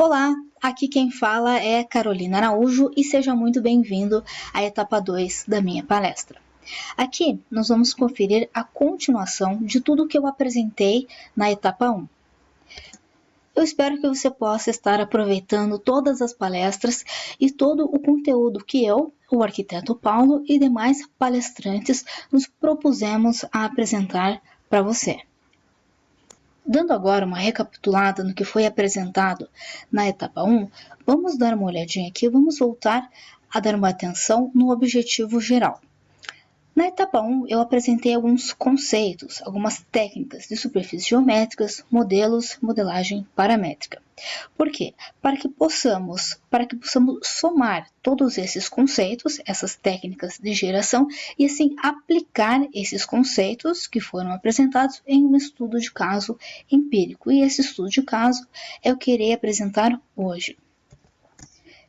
Olá, aqui quem fala é Carolina Araújo e seja muito bem-vindo à etapa 2 da minha palestra. Aqui nós vamos conferir a continuação de tudo que eu apresentei na etapa 1. Eu espero que você possa estar aproveitando todas as palestras e todo o conteúdo que eu, o arquiteto Paulo e demais palestrantes nos propusemos a apresentar para você. Dando agora uma recapitulada no que foi apresentado na etapa 1, vamos dar uma olhadinha aqui, vamos voltar a dar uma atenção no objetivo geral. Na etapa 1, eu apresentei alguns conceitos, algumas técnicas de superfícies geométricas, modelos, modelagem paramétrica. Por quê? Para que possamos somar todos esses conceitos, essas técnicas de geração, e assim aplicar esses conceitos que foram apresentados em um estudo de caso empírico. E esse estudo de caso é o que irei apresentar hoje.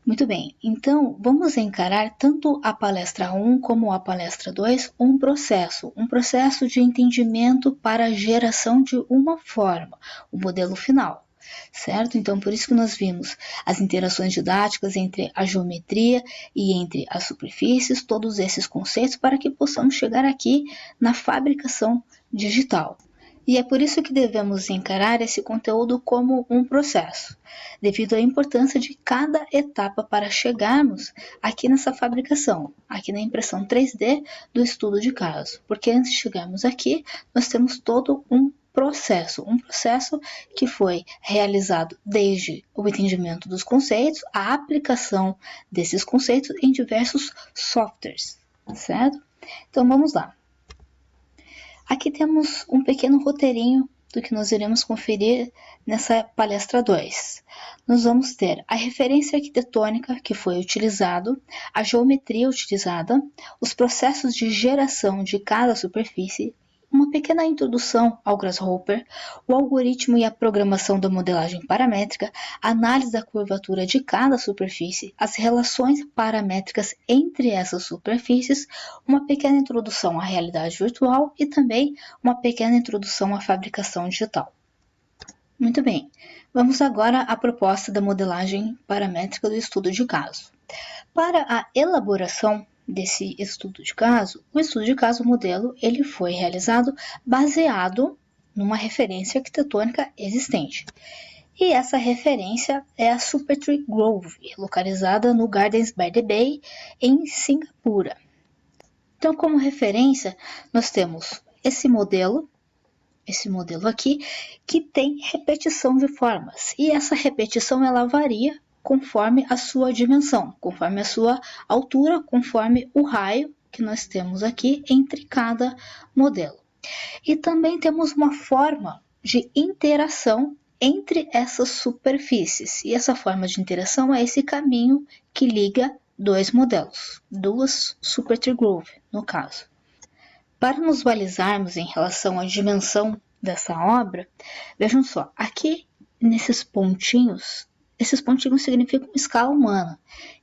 Muito bem, então vamos encarar tanto a palestra 1 como a palestra 2 um processo de entendimento para a geração de uma forma, o modelo final, certo? Então por isso que nós vimos as interações didáticas entre a geometria e entre as superfícies, todos esses conceitos para que possamos chegar aqui na fabricação digital. E é por isso que devemos encarar esse conteúdo como um processo, devido à importância de cada etapa para chegarmos aqui nessa fabricação, aqui na impressão 3D do estudo de caso. Porque antes de chegarmos aqui, nós temos todo um processo que foi realizado desde o entendimento dos conceitos, a aplicação desses conceitos em diversos softwares, certo? Então vamos lá. Aqui temos um pequeno roteirinho do que nós iremos conferir nessa palestra 2. Nós vamos ter a referência arquitetônica que foi utilizado, a geometria utilizada, os processos de geração de cada superfície, uma pequena introdução ao Grasshopper, o algoritmo e a programação da modelagem paramétrica, a análise da curvatura de cada superfície, as relações paramétricas entre essas superfícies, uma pequena introdução à realidade virtual e também uma pequena introdução à fabricação digital. Muito bem, vamos agora à proposta da modelagem paramétrica do estudo de caso. Para a elaboração desse estudo de caso, o estudo de caso modelo ele foi realizado baseado numa referência arquitetônica existente. E essa referência é a Supertree Grove, localizada no Gardens by the Bay, em Singapura. Então, como referência, nós temos esse modelo aqui, que tem repetição de formas. E essa repetição ela varia conforme a sua dimensão, conforme a sua altura, conforme o raio que nós temos aqui entre cada modelo. E também temos uma forma de interação entre essas superfícies. E essa forma de interação é esse caminho que liga dois modelos, duas Supertree Grove, no caso. Para nos balizarmos em relação à dimensão dessa obra, vejam só, aqui nesses pontinhos, esses pontinhos significam escala humana.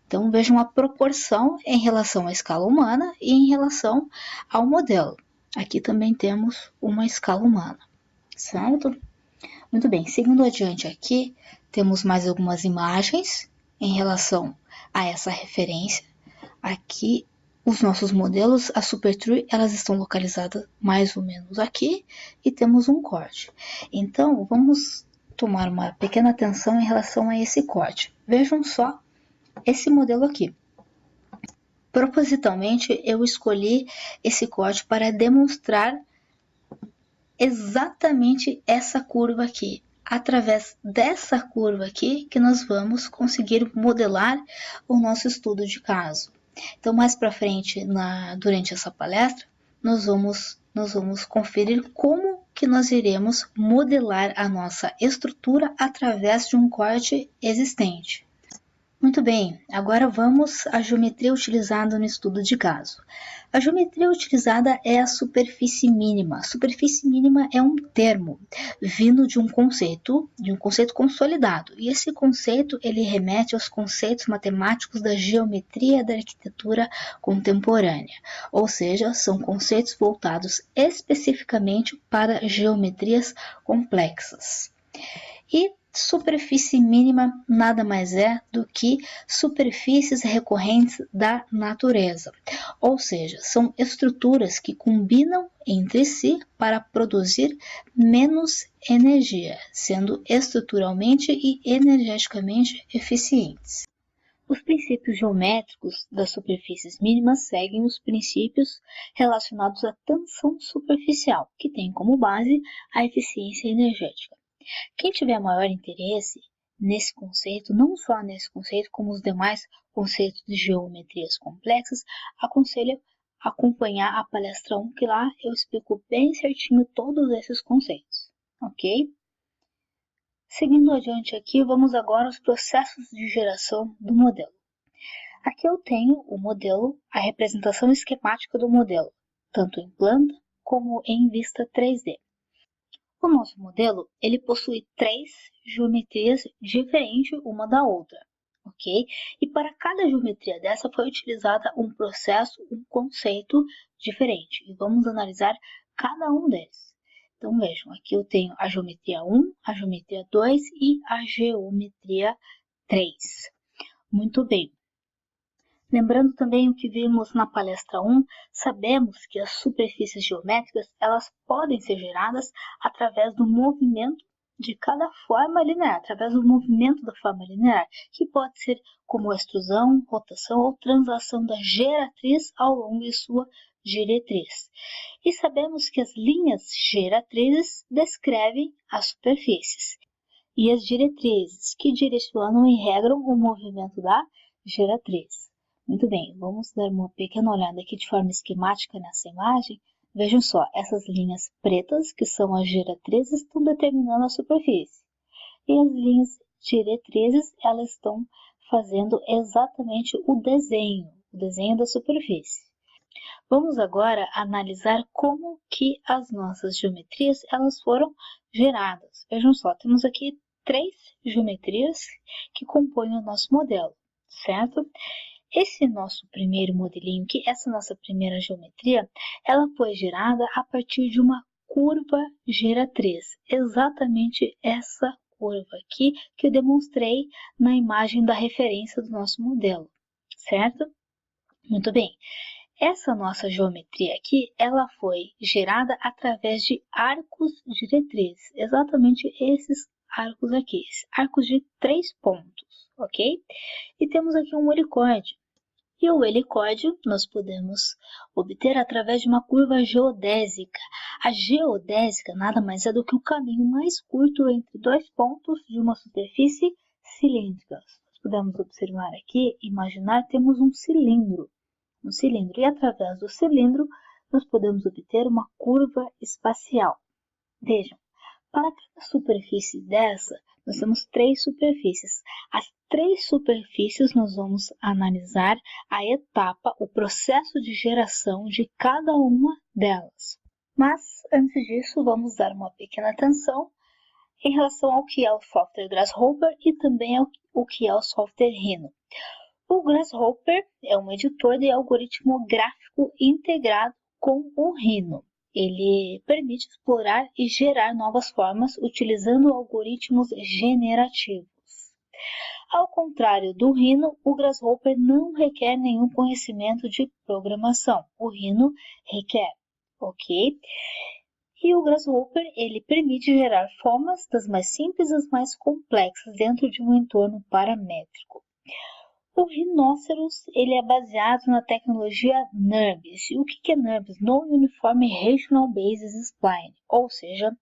Então, vejam a proporção em relação à escala humana e em relação ao modelo. Aqui também temos uma escala humana, certo? Muito bem, seguindo adiante aqui, temos mais algumas imagens em relação a essa referência. Aqui, os nossos modelos, a Supertree, elas estão localizadas mais ou menos aqui e temos um corte. Então, vamos tomar uma pequena atenção em relação a esse corte. Vejam só esse modelo aqui. Propositalmente, eu escolhi esse corte para demonstrar exatamente essa curva aqui. Através dessa curva aqui que nós vamos conseguir modelar o nosso estudo de caso. Então, mais para frente, durante essa palestra, nós vamos conferir como que nós iremos modelar a nossa estrutura através de um corte existente. Muito bem, agora vamos à geometria utilizada no estudo de caso. A geometria utilizada é a superfície mínima. Superfície mínima é um termo vindo de um conceito consolidado. E esse conceito ele remete aos conceitos matemáticos da geometria da arquitetura contemporânea. Ou seja, são conceitos voltados especificamente para geometrias complexas. E Superfície mínima nada mais é do que superfícies recorrentes da natureza, ou seja, são estruturas que combinam entre si para produzir menos energia, sendo estruturalmente e energeticamente eficientes. Os princípios geométricos das superfícies mínimas seguem os princípios relacionados à tensão superficial, que tem como base a eficiência energética. Quem tiver maior interesse nesse conceito, não só nesse conceito, como os demais conceitos de geometrias complexas, aconselho a acompanhar a palestra 1, que lá eu explico bem certinho todos esses conceitos, ok? Seguindo adiante aqui, vamos agora aos processos de geração do modelo. Aqui eu tenho o modelo, a representação esquemática do modelo, tanto em planta como em vista 3D. O nosso modelo, ele possui 3 geometrias diferentes uma da outra, ok? E para cada geometria dessa foi utilizada um processo, um conceito diferente. E vamos analisar cada um deles. Então vejam, aqui eu tenho a geometria 1, a geometria 2 e a geometria 3. Muito bem. Lembrando também o que vimos na palestra 1, sabemos que as superfícies geométricas elas podem ser geradas através do movimento de cada forma linear, através do movimento da forma linear, que pode ser como extrusão, rotação ou translação da geratriz ao longo de sua diretriz. E sabemos que as linhas geratrizes descrevem as superfícies e as diretrizes que direcionam e regram o movimento da geratriz. Muito bem, vamos dar uma pequena olhada aqui de forma esquemática nessa imagem. Vejam só, essas linhas pretas, que são as diretrizes, estão determinando a superfície. E as linhas diretrizes, elas estão fazendo exatamente o desenho da superfície. Vamos agora analisar como que as nossas geometrias elas foram geradas. Vejam só, temos aqui 3 geometrias que compõem o nosso modelo, certo? Esse nosso primeiro modelinho aqui, essa nossa primeira geometria, ela foi gerada a partir de uma curva geratriz. Exatamente essa curva aqui que eu demonstrei na imagem da referência do nosso modelo, certo? Muito bem. Essa nossa geometria aqui, ela foi gerada através de arcos diretrizes. Exatamente esses arcos aqui, arcos de 3 pontos, ok? E temos aqui um helicóide. E o helicóide nós podemos obter através de uma curva geodésica. A geodésica nada mais é do que o caminho mais curto entre 2 pontos de uma superfície cilíndrica. Nós podemos observar aqui, imaginar, temos um cilindro. E através do cilindro nós podemos obter uma curva espacial. Vejam, para cada superfície dessa, nós temos 3 superfícies. As 3 superfícies nós vamos analisar a etapa, o processo de geração de cada uma delas. Mas, antes disso, vamos dar uma pequena atenção em relação ao que é o software Grasshopper e também o que é o software Rhino. O Grasshopper é um editor de algoritmo gráfico integrado com o Rhino. Ele permite explorar e gerar novas formas utilizando algoritmos generativos. Ao contrário do Rhino, o Grasshopper não requer nenhum conhecimento de programação. O Rhino requer, ok? E o Grasshopper, ele permite gerar formas das mais simples às mais complexas dentro de um entorno paramétrico. O Rhinoceros ele é baseado na tecnologia NURBS. E o que é NURBS? Non-Uniform Rational Basis Spline. Ou seja,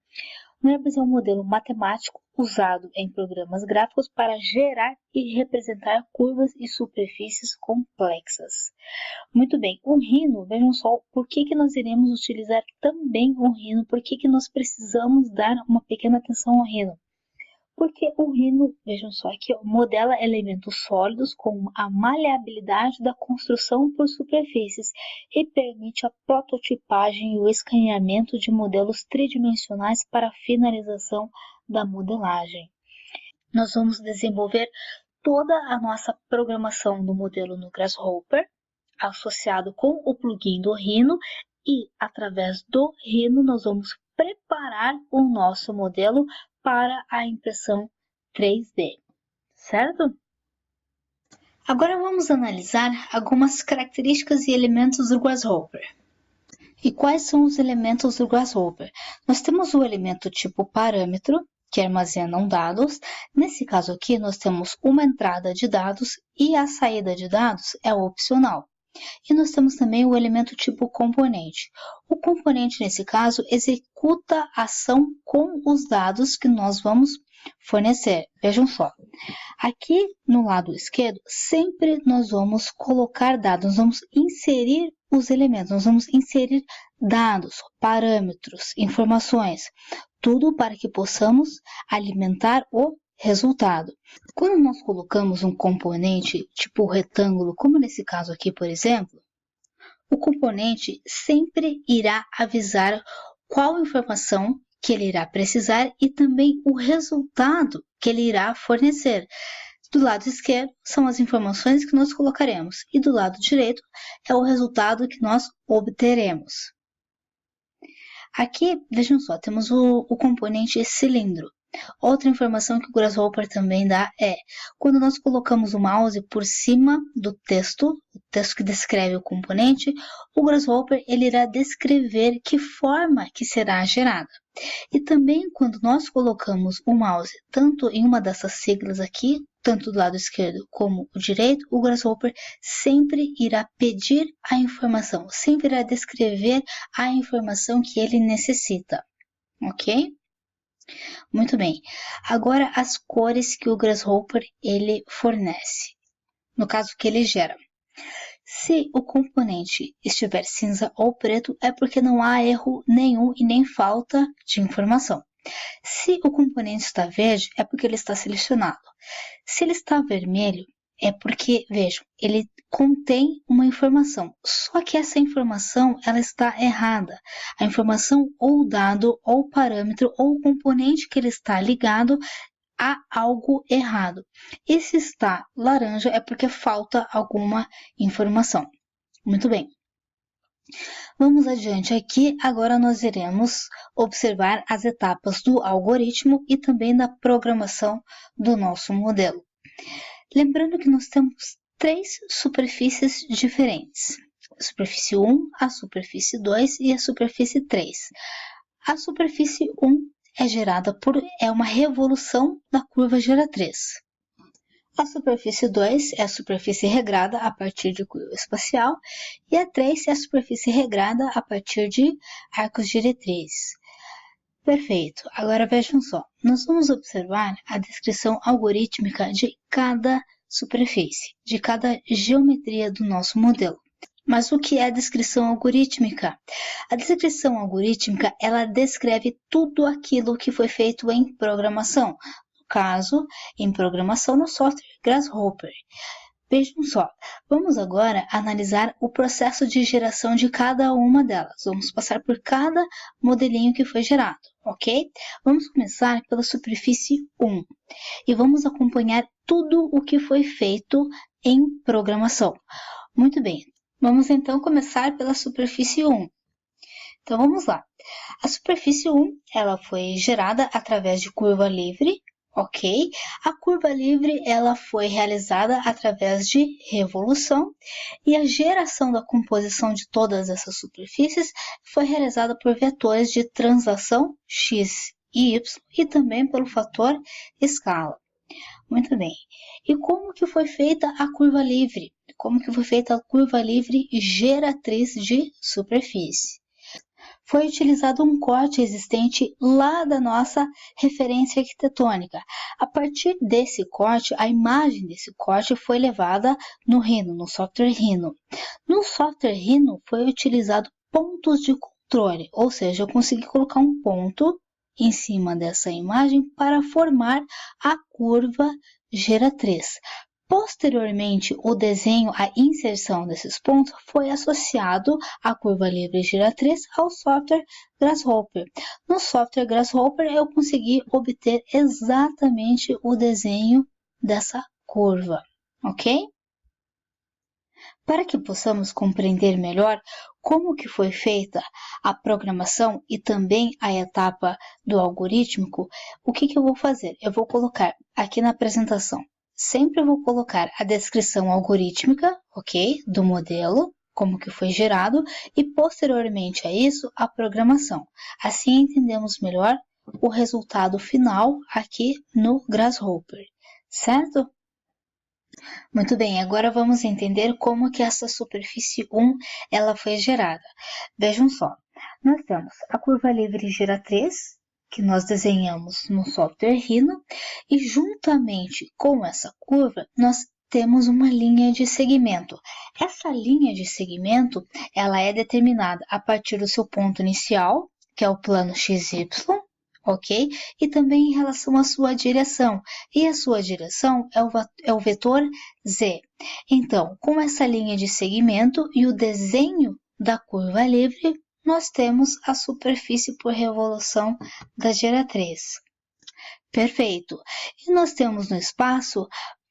NURBS é um modelo matemático usado em programas gráficos para gerar e representar curvas e superfícies complexas. Muito bem, o Rhino, vejam só por que nós iremos utilizar também o Rhino, por que nós precisamos dar uma pequena atenção ao Rhino. Porque o Rhino, vejam só aqui, modela elementos sólidos com a maleabilidade da construção por superfícies e permite a prototipagem e o escaneamento de modelos tridimensionais para a finalização da modelagem. Nós vamos desenvolver toda a nossa programação do modelo no Grasshopper, associado com o plugin do Rhino, e através do Rhino nós vamos preparar o nosso modelo para a impressão 3D, certo? Agora vamos analisar algumas características e elementos do Grasshopper. E quais são os elementos do Grasshopper? Nós temos o elemento tipo parâmetro, que armazenam dados. Nesse caso aqui, nós temos uma entrada de dados e a saída de dados é opcional. E nós temos também o elemento tipo componente. O componente, nesse caso, executa a ação com os dados que nós vamos fornecer. Vejam só. Aqui no lado esquerdo, sempre nós vamos colocar dados, nós vamos inserir os elementos, nós vamos inserir dados, parâmetros, informações, tudo para que possamos alimentar o resultado. Quando nós colocamos um componente tipo retângulo, como nesse caso aqui, por exemplo, o componente sempre irá avisar qual informação que ele irá precisar e também o resultado que ele irá fornecer. Do lado esquerdo são as informações que nós colocaremos e do lado direito é o resultado que nós obteremos. Aqui, vejam só, temos o componente cilindro. Outra informação que o Grasshopper também dá é, quando nós colocamos o mouse por cima do texto, o texto que descreve o componente, o Grasshopper ele irá descrever que forma que será gerada. E também quando nós colocamos o mouse tanto em uma dessas siglas aqui, tanto do lado esquerdo como o direito, o Grasshopper sempre irá pedir a informação, sempre irá descrever a informação que ele necessita, ok? Muito bem. Agora as cores que o Grasshopper ele fornece, no caso que ele gera. Se o componente estiver cinza ou preto, é porque não há erro nenhum e nem falta de informação. Se o componente está verde, é porque ele está selecionado. Se ele está vermelho, é porque, vejam, ele contém uma informação, só que essa informação ela está errada. A informação ou o dado, ou o parâmetro, ou o componente que ele está ligado há algo errado. E se está laranja é porque falta alguma informação. Muito bem. Vamos adiante aqui, agora nós iremos observar as etapas do algoritmo e também da programação do nosso modelo. Lembrando que nós temos 3 superfícies diferentes, a superfície 1, a superfície 2 e a superfície 3. A superfície 1 é gerada é uma revolução da curva geratriz. A superfície 2 é a superfície regrada a partir de curva espacial e a 3 é a superfície regrada a partir de arcos diretrizes. Perfeito. Agora vejam só, nós vamos observar a descrição algorítmica de cada superfície, de cada geometria do nosso modelo. Mas o que é a descrição algorítmica? A descrição algorítmica, ela descreve tudo aquilo que foi feito em programação. No caso, em programação no software Grasshopper. Vejam só, vamos agora analisar o processo de geração de cada uma delas. Vamos passar por cada modelinho que foi gerado, ok? Vamos começar pela superfície 1 e vamos acompanhar tudo o que foi feito em programação. Muito bem, vamos então começar pela superfície 1. Então vamos lá. A superfície 1 ela foi gerada através de curva livre. Ok? A curva livre ela foi realizada através de revolução e a geração da composição de todas essas superfícies foi realizada por vetores de translação x e y e também pelo fator escala. Muito bem. E como que foi feita a curva livre? Como que foi feita a curva livre geratriz de superfície? Foi utilizado um corte existente lá da nossa referência arquitetônica. A partir desse corte, a imagem desse corte foi levada no Rhino, no software Rhino. No software Rhino foi utilizado pontos de controle, ou seja, eu consegui colocar um ponto em cima dessa imagem para formar a curva geratriz. Posteriormente, o desenho, a inserção desses pontos foi associado à curva livre geratriz ao software Grasshopper. No software Grasshopper, eu consegui obter exatamente o desenho dessa curva, ok? Para que possamos compreender melhor como que foi feita a programação e também a etapa do algorítmico, o que eu vou fazer? Eu vou colocar aqui na apresentação, sempre eu vou colocar a descrição algorítmica, ok? Do modelo, como que foi gerado, e posteriormente a isso, a programação. Assim entendemos melhor o resultado final aqui no Grasshopper, certo? Muito bem, agora vamos entender como que essa superfície 1 ela foi gerada. Vejam só, nós temos a curva livre geratriz, que nós desenhamos no software Rhino, e juntamente com essa curva, nós temos uma linha de segmento. Essa linha de segmento, ela é determinada a partir do seu ponto inicial, que é o plano XY, ok? E também em relação à sua direção. E a sua direção é o vetor Z. Então, com essa linha de segmento e o desenho da curva livre, nós temos a superfície por revolução da geratriz. Perfeito. E nós temos no espaço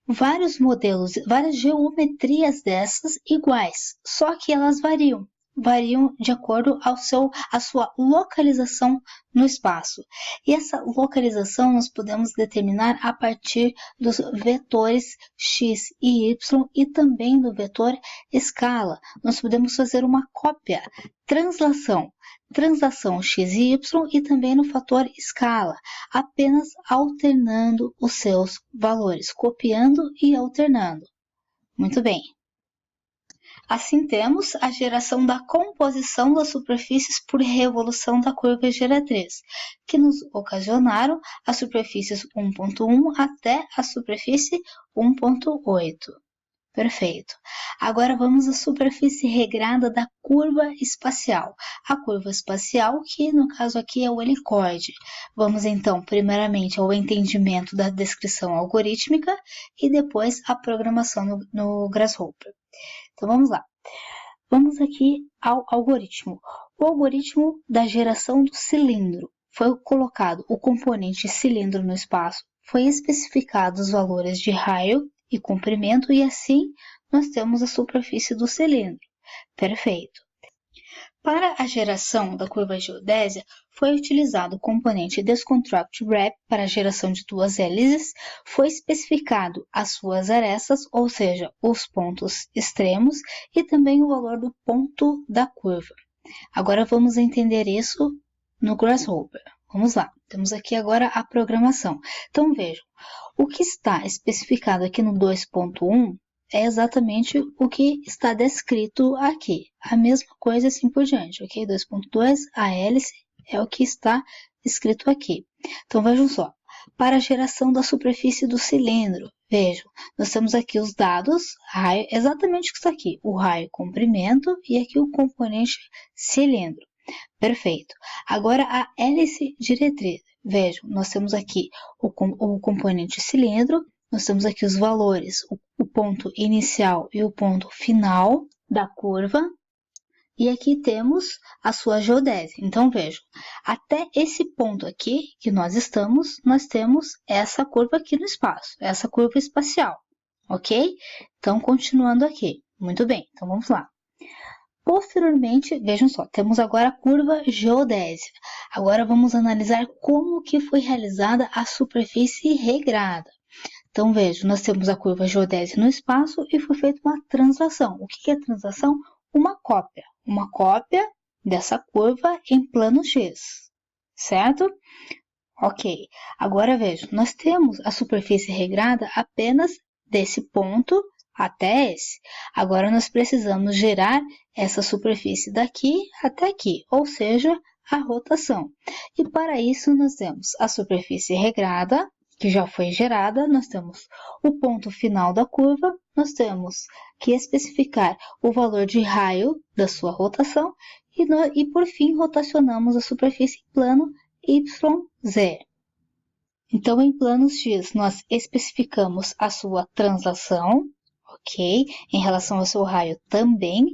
vários modelos, várias geometrias dessas iguais, só que elas variam de acordo à sua localização no espaço. E essa localização nós podemos determinar a partir dos vetores x e y e também do vetor escala. Nós podemos fazer uma cópia, translação x e y e também no fator escala, apenas alternando os seus valores, copiando e alternando. Muito bem. Assim temos a geração da composição das superfícies por revolução da curva geratriz, que nos ocasionaram as superfícies 1.1 até a superfície 1.8. Perfeito. Agora vamos à superfície regrada da curva espacial. A curva espacial, que no caso aqui é o helicóide. Vamos então, primeiramente, ao entendimento da descrição algorítmica e depois a programação no Grasshopper. Então vamos lá. Vamos aqui ao algoritmo. O algoritmo da geração do cilindro. Foi colocado o componente cilindro no espaço, foi especificado os valores de raio e comprimento e assim nós temos a superfície do cilindro. Perfeito. Para a geração da curva geodésia, foi utilizado o componente Desconstruct Wrap para a geração de duas hélices, foi especificado as suas arestas, ou seja, os pontos extremos, e também o valor do ponto da curva. Agora vamos entender isso no Grasshopper. Vamos lá, temos aqui agora a programação. Então vejam, o que está especificado aqui no 2.1 é exatamente o que está descrito aqui. A mesma coisa assim por diante, ok? 2.2, a hélice é o que está escrito aqui. Então vejam só, para a geração da superfície do cilindro, vejam, nós temos aqui os dados, raio, exatamente o que está aqui, o raio comprimento e aqui o componente cilindro. Perfeito. Agora a hélice diretriz. Vejam, nós temos aqui o componente cilindro, nós temos aqui os valores, o ponto inicial e o ponto final da curva, e aqui temos a sua geodésia. Então, vejam, até esse ponto aqui que nós estamos, nós temos essa curva aqui no espaço, essa curva espacial, ok? Então, continuando aqui. Muito bem, então vamos lá. Posteriormente, vejam só, temos agora a curva geodésia. Agora vamos analisar como que foi realizada a superfície regrada. Então, vejam, nós temos a curva geodésia no espaço e foi feita uma translação. O que é translação? Uma cópia dessa curva em plano X, certo? Ok, agora vejam, nós temos a superfície regrada apenas desse ponto até esse. Agora nós precisamos gerar essa superfície daqui até aqui, ou seja, a rotação. E para isso nós temos a superfície regrada, que já foi gerada, nós temos o ponto final da curva, nós temos que especificar o valor de raio da sua rotação e por fim rotacionamos a superfície em plano YZ. Então, em plano X, nós especificamos a sua translação, ok? Em relação ao seu raio também,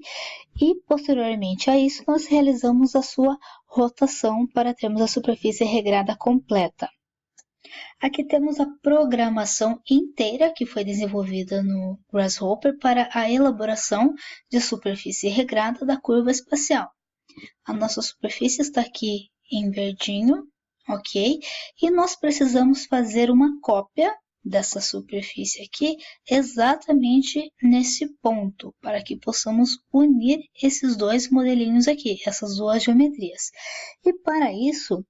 e posteriormente a isso, nós realizamos a sua rotação para termos a superfície regrada completa. Aqui temos a programação inteira que foi desenvolvida no Grasshopper para a elaboração de superfície regrada da curva espacial. A nossa superfície está aqui em verdinho, ok? E nós precisamos fazer uma cópia dessa superfície aqui exatamente nesse ponto, para que possamos unir esses dois modelinhos aqui, essas duas geometrias. E para isso,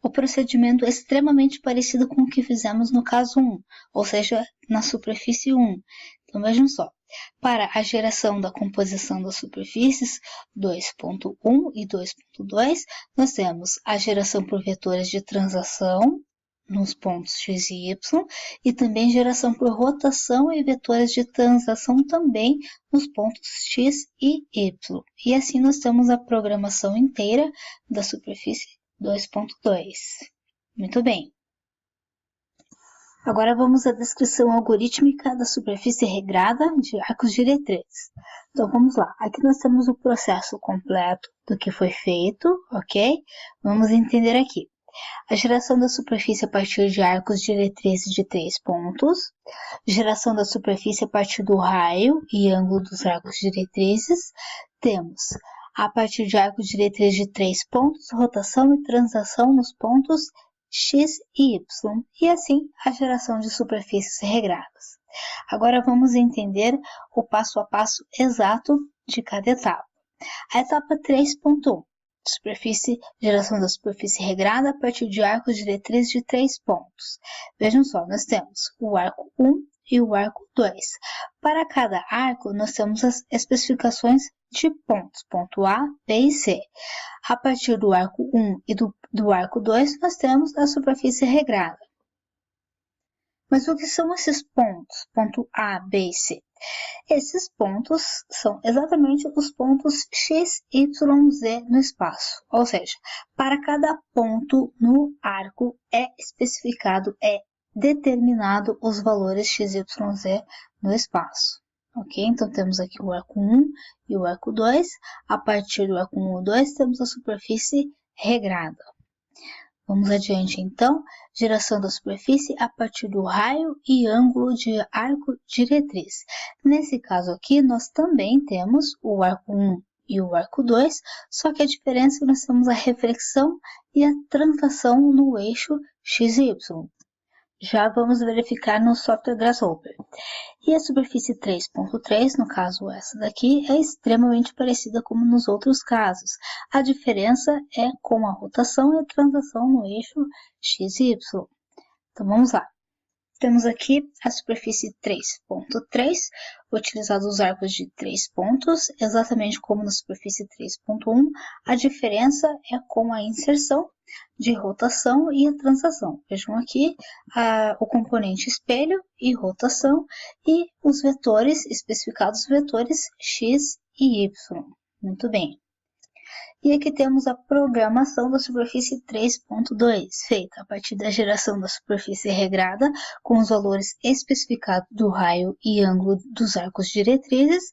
o procedimento é extremamente parecido com o que fizemos no caso 1, ou seja, na superfície 1. Então vejam só, para a geração da composição das superfícies 2.1 e 2.2, nós temos a geração por vetores de translação nos pontos x e y, e também geração por rotação e vetores de translação também nos pontos x e y. E assim nós temos a programação inteira da superfície 2.2. Muito bem. Agora vamos à descrição algorítmica da superfície regrada de arcos diretrizes. Então vamos lá. Aqui nós temos o processo completo do que foi feito, ok? Vamos entender aqui. A geração da superfície a partir de arcos diretrizes de 3 pontos, geração da superfície a partir do raio e ângulo dos arcos diretrizes, temos a partir de arcos diretrizes de 3 pontos, rotação e translação nos pontos x e y, e assim a geração de superfícies regradas. Agora vamos entender o passo a passo exato de cada etapa. A etapa 3.1. Geração da superfície regrada a partir de arcos diretrizes de 3 pontos. Vejam só, nós temos o arco 1 e o arco 2. Para cada arco, nós temos as especificações de pontos, ponto A, B e C. A partir do arco 1 e do arco 2, nós temos a superfície regrada. Mas o que são esses pontos, ponto A, B e C? Esses pontos são exatamente os pontos x, y, z no espaço. Ou seja, para cada ponto no arco é especificado, é determinado os valores x, y, z no espaço. Ok? Então temos aqui o arco 1 e o arco 2. A partir do arco 1 e 2 temos a superfície regrada. Vamos adiante então, geração da superfície a partir do raio e ângulo de arco diretriz. Nesse caso aqui, nós também temos o arco 1 e o arco 2, só que a diferença é que nós temos a reflexão e a translação no eixo x e y. Já vamos verificar no software Grasshopper. E a superfície 3.3, no caso essa daqui, é extremamente parecida como nos outros casos. A diferença é com a rotação e a translação no eixo x e y. Então vamos lá. Temos aqui a superfície 3.3, utilizados os arcos de 3 pontos, exatamente como na superfície 3.1. A diferença é com a inserção de rotação e a translação. Vejam aqui o componente espelho e rotação e os vetores, especificados vetores x e y. Muito bem. E aqui temos a programação da superfície 3.2, feita a partir da geração da superfície regrada, com os valores especificados do raio e ângulo dos arcos diretrizes,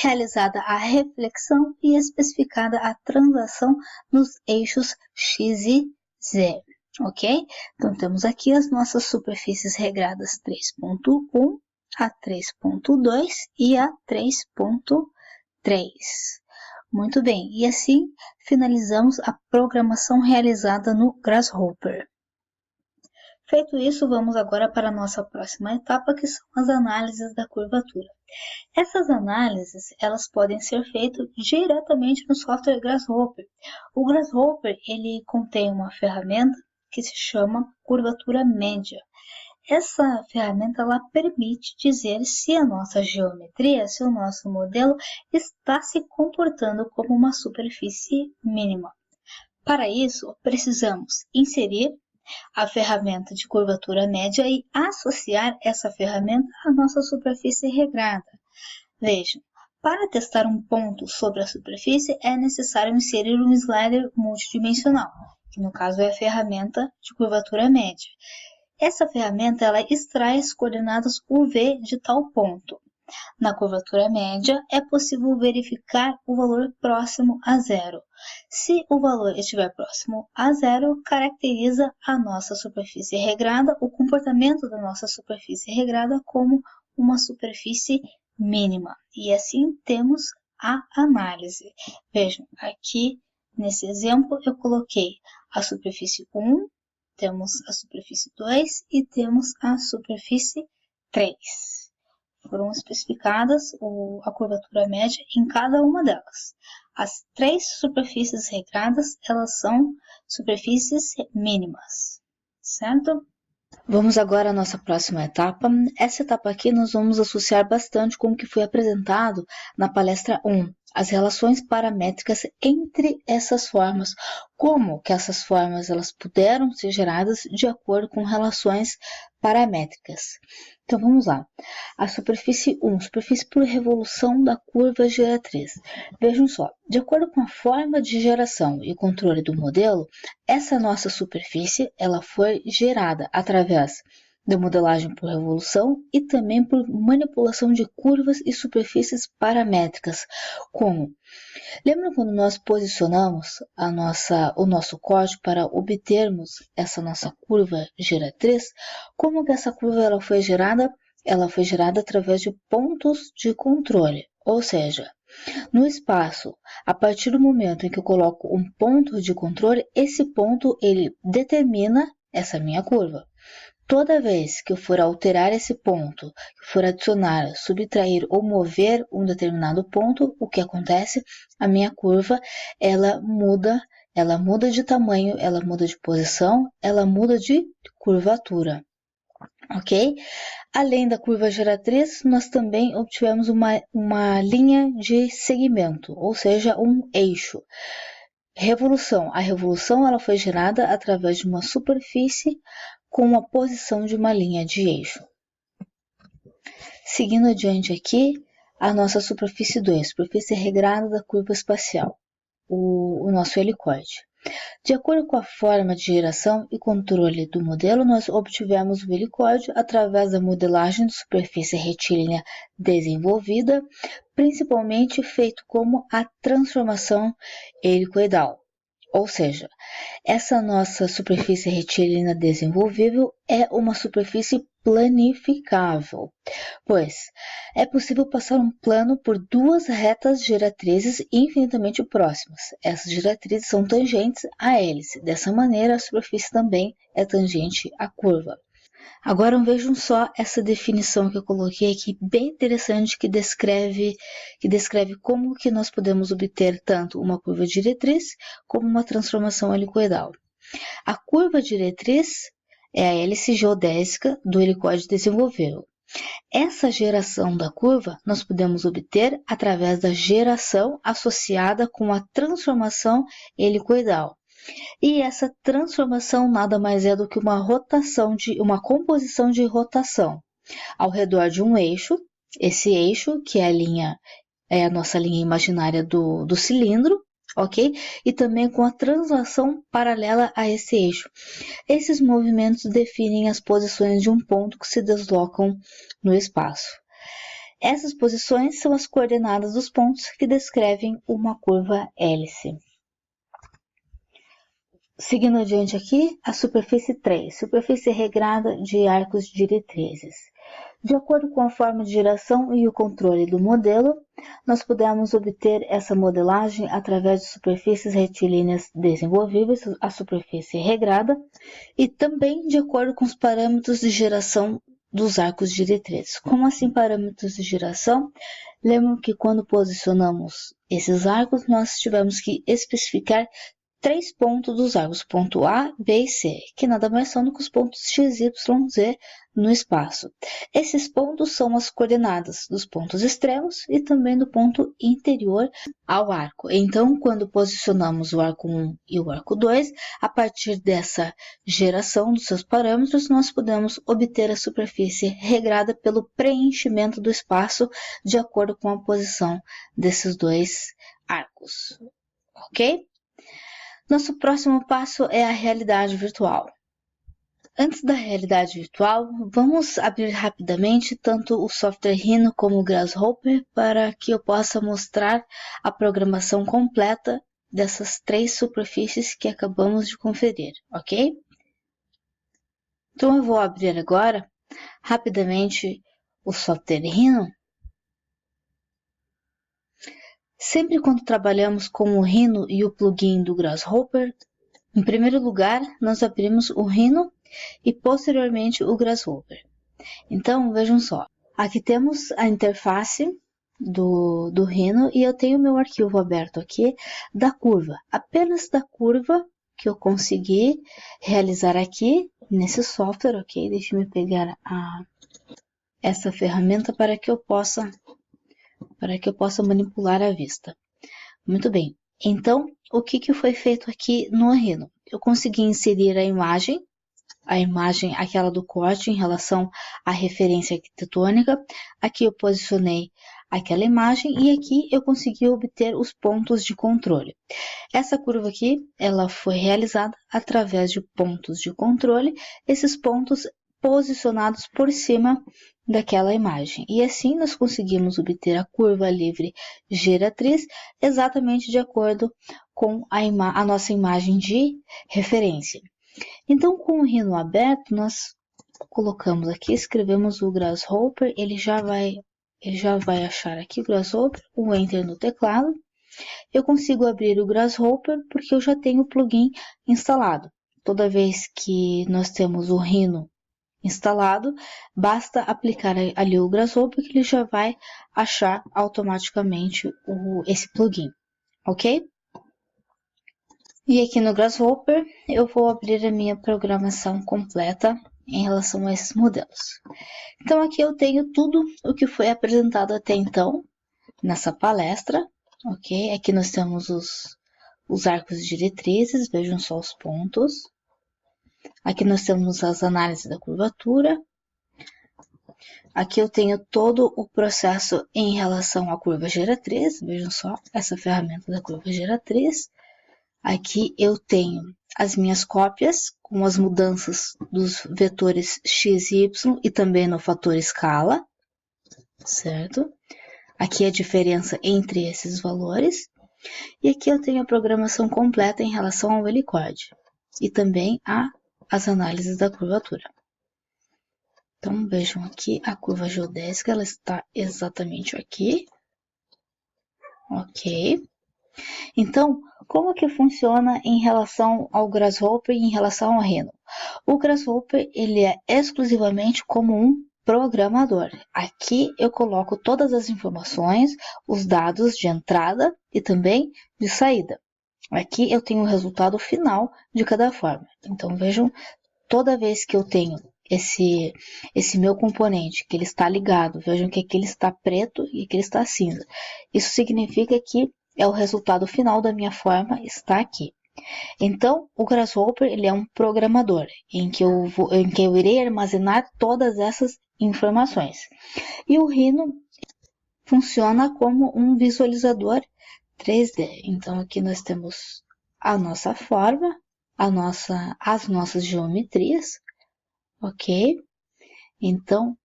realizada a reflexão e especificada a translação nos eixos x e z. Ok? Então temos aqui as nossas superfícies regradas 3.1, a 3.2 e a 3.3. Muito bem, e assim finalizamos a programação realizada no Grasshopper. Feito isso, vamos agora para a nossa próxima etapa, que são as análises da curvatura. Essas análises, elas podem ser feitas diretamente no software Grasshopper. O Grasshopper, ele contém uma ferramenta que se chama curvatura média. Essa ferramenta ela permite dizer se a nossa geometria, se o nosso modelo está se comportando como uma superfície mínima. Para isso, precisamos inserir a ferramenta de curvatura média e associar essa ferramenta à nossa superfície regrada. Vejam, para testar um ponto sobre a superfície é necessário inserir um slider multidimensional, que no caso é a ferramenta de curvatura média. Essa ferramenta ela extrai as coordenadas UV de tal ponto. Na curvatura média, é possível verificar o valor próximo a zero. Se o valor estiver próximo a zero, caracteriza a nossa superfície regrada, o comportamento da nossa superfície regrada como uma superfície mínima. E assim temos a análise. Vejam, aqui nesse exemplo eu coloquei a superfície 1, temos a superfície 2 e temos a superfície 3. Foram especificadas a curvatura média em cada uma delas. As 3 superfícies regradas, elas são superfícies mínimas, certo? Vamos agora à nossa próxima etapa. Essa etapa aqui nós vamos associar bastante com o que foi apresentado na palestra 1, as relações paramétricas entre essas formas, como que essas formas elas puderam ser geradas de acordo com relações paramétricas. Então vamos lá. A superfície 1, superfície por revolução da curva geratriz. Vejam só, de acordo com a forma de geração e controle do modelo, essa nossa superfície ela foi gerada através da modelagem por revolução e também por manipulação de curvas e superfícies paramétricas, como lembram quando nós posicionamos o nosso código para obtermos essa nossa curva geratriz? Como que essa curva ela foi gerada? Ela foi gerada através de pontos de controle, ou seja, no espaço, a partir do momento em que eu coloco um ponto de controle, esse ponto ele determina essa minha curva. Toda vez que eu for alterar esse ponto, que for adicionar, subtrair ou mover um determinado ponto, o que acontece? A minha curva, ela muda de tamanho, ela muda de posição, ela muda de curvatura, ok? Além da curva geratriz, nós também obtivemos uma linha de segmento, ou seja, um eixo. Revolução. A revolução ela foi gerada através de uma superfície com a posição de uma linha de eixo. Seguindo adiante aqui, a nossa superfície 2, superfície regrada da curva espacial, o nosso helicoide. De acordo com a forma de geração e controle do modelo, nós obtivemos o helicoide através da modelagem de superfície retilínea desenvolvida, principalmente feito como a transformação helicoidal. Ou seja, essa nossa superfície retilínea desenvolvível é uma superfície planificável, pois é possível passar um plano por duas retas geratrizes infinitamente próximas. Essas geratrizes são tangentes à hélice. Dessa maneira, a superfície também é tangente à curva. Agora vejam só essa definição que eu coloquei aqui, bem interessante, que descreve como que nós podemos obter tanto uma curva diretriz como uma transformação helicoidal. A curva diretriz é a hélice geodésica do helicoide desenvolvível. Essa geração da curva nós podemos obter através da geração associada com a transformação helicoidal. E essa transformação nada mais é do que uma composição de rotação ao redor de um eixo, esse eixo que é a nossa linha imaginária do cilindro, ok? E também com a translação paralela a esse eixo. Esses movimentos definem as posições de um ponto que se deslocam no espaço. Essas posições são as coordenadas dos pontos que descrevem uma curva hélice. Seguindo adiante aqui, a superfície 3, superfície regrada de arcos diretrizes. De acordo com a forma de geração e o controle do modelo, nós podemos obter essa modelagem através de superfícies retilíneas desenvolvíveis, a superfície regrada, e também de acordo com os parâmetros de geração dos arcos diretrizes. Como assim parâmetros de geração? Lembram que quando posicionamos esses arcos, nós tivemos que especificar 3 pontos dos arcos, ponto A, B e C, que nada mais são do que os pontos X, Y, Z no espaço. Esses pontos são as coordenadas dos pontos extremos e também do ponto interior ao arco. Então, quando posicionamos o arco 1 e o arco 2, a partir dessa geração dos seus parâmetros, nós podemos obter a superfície regrada pelo preenchimento do espaço de acordo com a posição desses dois arcos, ok? Nosso próximo passo é a realidade virtual. Antes da realidade virtual, vamos abrir rapidamente tanto o software Rhino como o Grasshopper para que eu possa mostrar a programação completa dessas 3 superfícies que acabamos de conferir, ok? Então eu vou abrir agora rapidamente o software Rhino. Sempre quando trabalhamos com o Rhino e o plugin do Grasshopper, em primeiro lugar nós abrimos o Rhino e posteriormente o Grasshopper. Então, vejam só, aqui temos a interface do Rhino e eu tenho meu arquivo aberto aqui da curva, apenas da curva que eu consegui realizar aqui nesse software, ok? Deixa eu pegar essa ferramenta para que eu possa manipular a vista. Muito bem, então o que foi feito aqui no Rhino? Eu consegui inserir a imagem, aquela do corte em relação à referência arquitetônica. Aqui eu posicionei aquela imagem e aqui eu consegui obter os pontos de controle. Essa curva aqui, ela foi realizada através de pontos de controle, esses pontos posicionados por cima daquela imagem. E assim nós conseguimos obter a curva livre geratriz exatamente de acordo com a nossa imagem de referência. Então, com o Rhino aberto, nós colocamos aqui, escrevemos o Grasshopper, ele já vai achar aqui o Grasshopper, um Enter no teclado. Eu consigo abrir o Grasshopper porque eu já tenho o plugin instalado. Toda vez que nós temos o Rhino instalado, basta aplicar ali o Grasshopper que ele já vai achar automaticamente esse plugin, ok? E aqui no Grasshopper eu vou abrir a minha programação completa em relação a esses modelos. Então aqui eu tenho tudo o que foi apresentado até então nessa palestra, ok? Aqui nós temos os arcos de diretrizes, vejam só os pontos. Aqui nós temos as análises da curvatura. Aqui eu tenho todo o processo em relação à curva geratriz, vejam só essa ferramenta da curva geratriz. Aqui eu tenho as minhas cópias com as mudanças dos vetores x e y e também no fator escala, certo? Aqui a diferença entre esses valores. E aqui eu tenho a programação completa em relação ao helicóide e também as análises da curvatura. Então vejam aqui a curva geodésica, ela está exatamente aqui, ok? Então, como que funciona em relação ao Grasshopper e em relação ao Rhino? O Grasshopper, ele é exclusivamente como um programador. Aqui eu coloco todas as informações, os dados de entrada e também de saída. Aqui eu tenho o resultado final de cada forma. Então, vejam, toda vez que eu tenho esse meu componente, que ele está ligado, vejam que aqui ele está preto e aqui ele está cinza. Isso significa que é o resultado final da minha forma, está aqui. Então, o Grasshopper ele é um programador, em que eu irei armazenar todas essas informações. E o Rhino funciona como um visualizador 3D. Então, aqui nós temos a nossa forma, as nossas geometrias, ok? Então,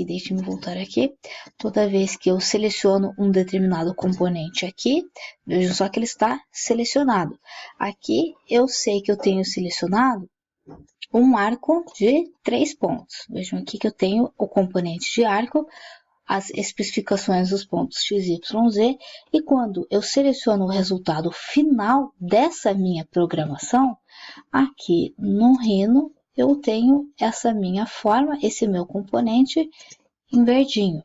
deixe-me voltar aqui, toda vez que eu seleciono um determinado componente aqui, vejam só que ele está selecionado. Aqui eu sei que eu tenho selecionado um arco de 3 pontos. Vejam aqui que eu tenho o componente de arco, as especificações dos pontos x, y, z, e quando eu seleciono o resultado final dessa minha programação, aqui no Rhino, eu tenho essa minha forma, esse meu componente em verdinho.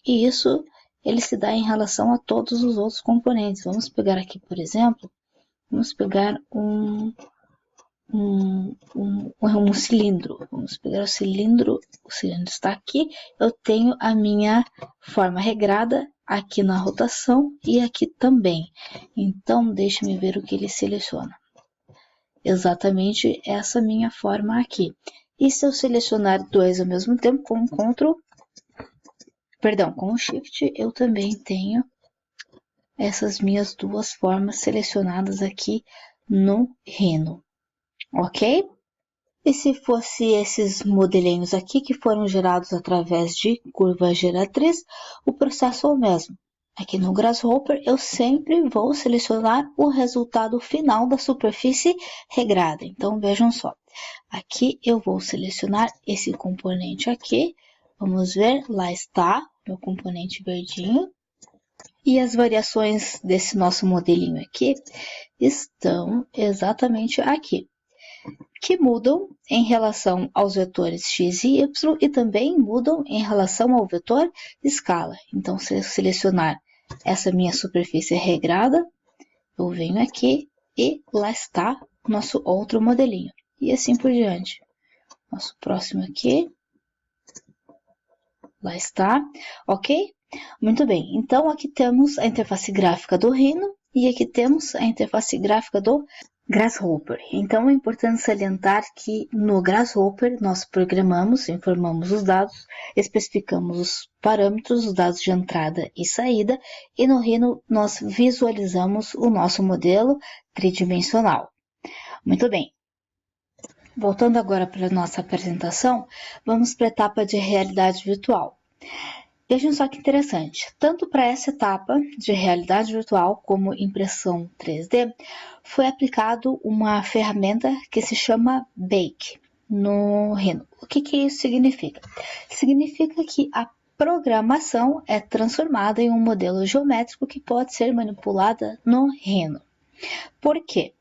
E isso, ele se dá em relação a todos os outros componentes. Vamos pegar aqui, por exemplo, vamos pegar um cilindro. Vamos pegar o cilindro está aqui. Eu tenho a minha forma regrada aqui na rotação e aqui também. Então, deixe-me ver o que ele seleciona. Exatamente essa minha forma aqui. E se eu selecionar dois ao mesmo tempo com o Shift, eu também tenho essas minhas duas formas selecionadas aqui no Rhino, ok? E se fosse esses modelinhos aqui que foram gerados através de curva geratriz, o processo é o mesmo. Aqui no Grasshopper eu sempre vou selecionar o resultado final da superfície regrada. Então vejam só, aqui eu vou selecionar esse componente aqui. Vamos ver, lá está meu componente verdinho. E as variações desse nosso modelinho aqui estão exatamente aqui, que mudam em relação aos vetores x e y e também mudam em relação ao vetor escala. Então, se eu selecionar essa minha superfície regrada, eu venho aqui e lá está o nosso outro modelinho. E assim por diante. Nosso próximo aqui. Lá está, ok? Muito bem, então aqui temos a interface gráfica do Rhino e aqui temos a interface gráfica do Grasshopper. Então é importante salientar que no Grasshopper nós programamos, informamos os dados, especificamos os parâmetros, os dados de entrada e saída, e no Rhino nós visualizamos o nosso modelo tridimensional. Muito bem. Voltando agora para a nossa apresentação, vamos para a etapa de realidade virtual. Vejam só que interessante, tanto para essa etapa de realidade virtual como impressão 3D, foi aplicado uma ferramenta que se chama Bake no Rhino. O que isso significa? Significa que a programação é transformada em um modelo geométrico que pode ser manipulada no Rhino. Por quê?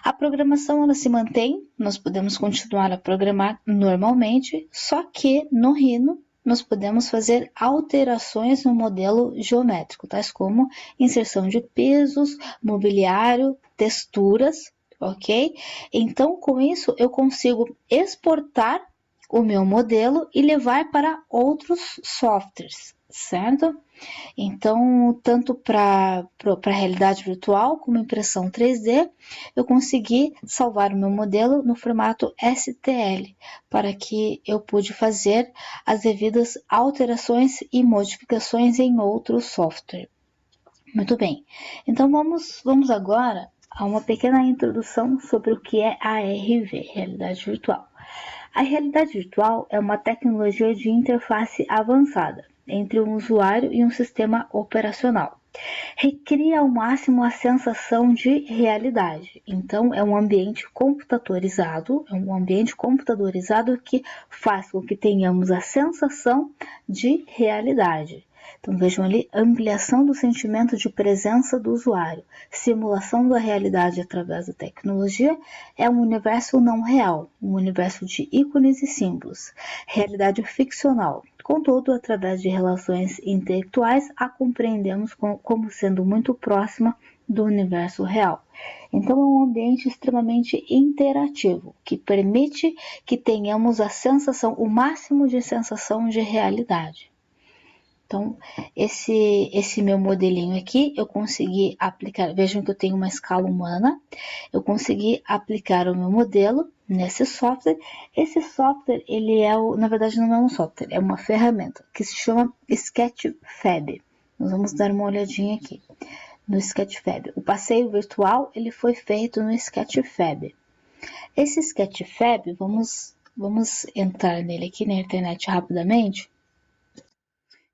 A programação ela se mantém, nós podemos continuar a programar normalmente, só que no Rhino nós podemos fazer alterações no modelo geométrico, tais como inserção de pesos, mobiliário, texturas, ok? Então, com isso, eu consigo exportar o meu modelo e levar para outros softwares, certo? Então, tanto para a realidade virtual como impressão 3D, eu consegui salvar o meu modelo no formato STL, para que eu pude fazer as devidas alterações e modificações em outro software. Muito bem, então vamos agora a uma pequena introdução sobre o que é a RV, Realidade Virtual. A realidade virtual é uma tecnologia de interface avançada entre um usuário e um sistema operacional. Recria ao máximo a sensação de realidade. Então, é um ambiente computadorizado, que faz com que tenhamos a sensação de realidade. Então, vejam ali, ampliação do sentimento de presença do usuário. Simulação da realidade através da tecnologia é um universo não real, um universo de ícones e símbolos. Realidade ficcional. Contudo, através de relações intelectuais, a compreendemos como sendo muito próxima do universo real. Então, é um ambiente extremamente interativo, que permite que tenhamos a sensação, o máximo de sensação de realidade. Então, esse meu modelinho aqui, eu consegui aplicar, vejam que eu tenho uma escala humana, eu consegui aplicar o meu modelo nesse software. Esse software, ele na verdade não é um software, é uma ferramenta que se chama Sketchfab. Nós vamos dar uma olhadinha aqui no Sketchfab. O passeio virtual, ele foi feito no Sketchfab. Esse Sketchfab, vamos entrar nele aqui na internet rapidamente.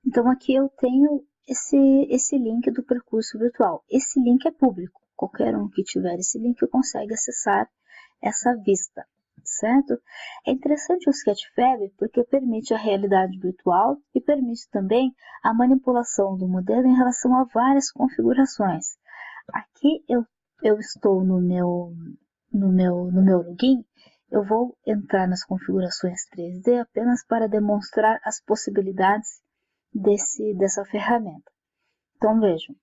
Então, aqui eu tenho esse link do percurso virtual. Esse link é público. Qualquer um que tiver esse link consegue acessar essa vista, certo? É interessante o Sketchfab porque permite a realidade virtual e permite também a manipulação do modelo em relação a várias configurações. Aqui eu estou no meu login. Eu vou entrar nas configurações 3D apenas para demonstrar as possibilidades dessa ferramenta. Então, vejam,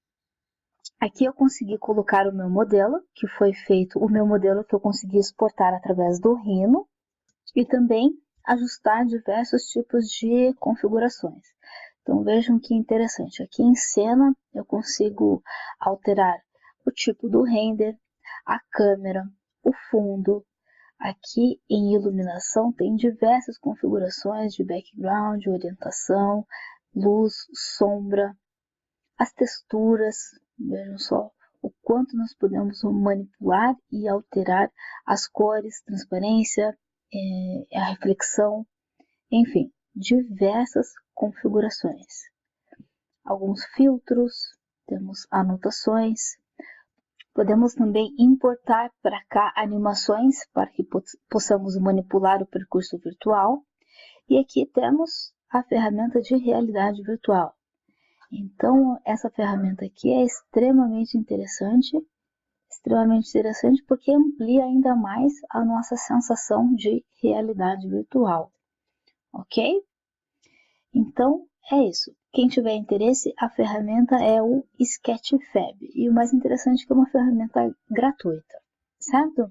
aqui eu consegui colocar o meu modelo, que foi feito, o meu modelo que eu consegui exportar através do Rhino, e também ajustar diversos tipos de configurações. Então, vejam que interessante, aqui em cena eu consigo alterar o tipo do render, a câmera, o fundo. Aqui em iluminação tem diversas configurações de background, orientação, luz, sombra, as texturas. Vejam só o quanto nós podemos manipular e alterar as cores, transparência, a reflexão, enfim, diversas configurações. Alguns filtros, temos anotações, podemos também importar para cá animações para que possamos manipular o percurso virtual. E aqui temos a ferramenta de realidade virtual. Então, essa ferramenta aqui é extremamente interessante porque amplia ainda mais a nossa sensação de realidade virtual, ok? Então, é isso. Quem tiver interesse, a ferramenta é o Sketchfab. E o mais interessante é que é uma ferramenta gratuita, certo?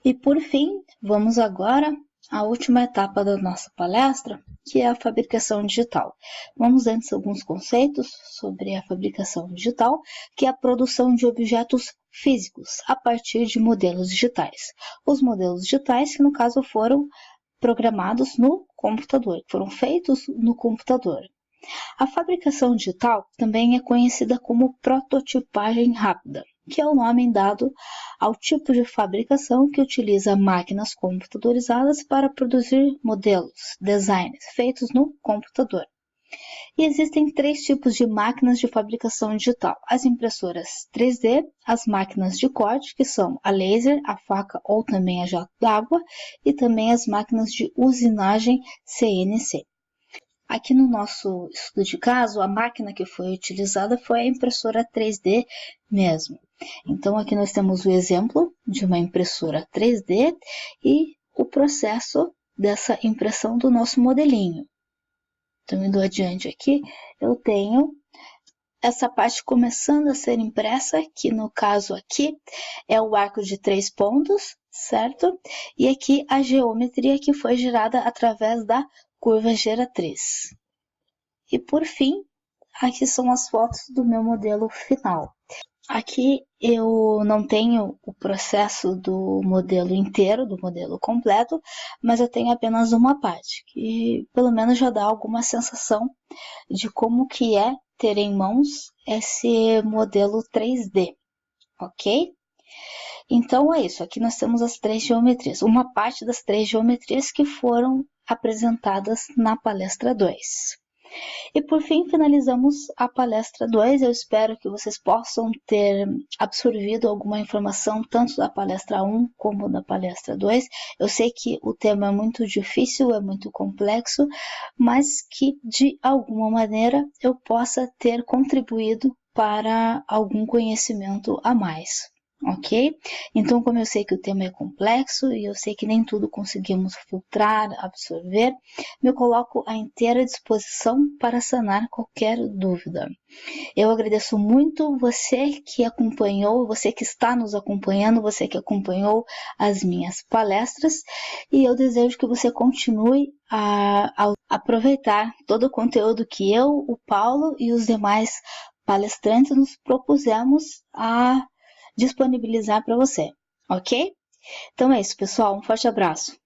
E por fim, vamos agora à última etapa da nossa palestra, que é a fabricação digital. Vamos antes alguns conceitos sobre a fabricação digital, que é a produção de objetos físicos a partir de modelos digitais. Os modelos digitais, que no caso foram programados no computador, foram feitos no computador. A fabricação digital também é conhecida como prototipagem rápida, que é o nome dado ao tipo de fabricação que utiliza máquinas computadorizadas para produzir modelos, designs feitos no computador. E existem 3 tipos de máquinas de fabricação digital: as impressoras 3D, as máquinas de corte, que são a laser, a faca ou também a jato d'água, e também as máquinas de usinagem CNC. Aqui no nosso estudo de caso, a máquina que foi utilizada foi a impressora 3D mesmo. Então, aqui nós temos o exemplo de uma impressora 3D e o processo dessa impressão do nosso modelinho. Então, indo adiante aqui, eu tenho essa parte começando a ser impressa, que no caso aqui é o arco de 3 pontos, certo? E aqui a geometria que foi gerada através da curva geratriz. E por fim, aqui são as fotos do meu modelo final. Aqui eu não tenho o processo do modelo inteiro, do modelo completo, mas eu tenho apenas uma parte, que pelo menos já dá alguma sensação de como que é ter em mãos esse modelo 3D, ok? Então é isso, aqui nós temos as 3 geometrias, uma parte das 3 geometrias que foram apresentadas na palestra 2. E por fim, finalizamos a palestra 2. Eu espero que vocês possam ter absorvido alguma informação, tanto da palestra 1 como da palestra 2. Eu sei que o tema é muito difícil, é muito complexo, mas que de alguma maneira eu possa ter contribuído para algum conhecimento a mais. Ok? Então, como eu sei que o tema é complexo e eu sei que nem tudo conseguimos filtrar, absorver, me coloco à inteira disposição para sanar qualquer dúvida. Eu agradeço muito você que acompanhou, você que está nos acompanhando, você que acompanhou as minhas palestras, e eu desejo que você continue a aproveitar todo o conteúdo que eu, o Paulo e os demais palestrantes nos propusemos a disponibilizar para você, ok? Então é isso, pessoal. Um forte abraço.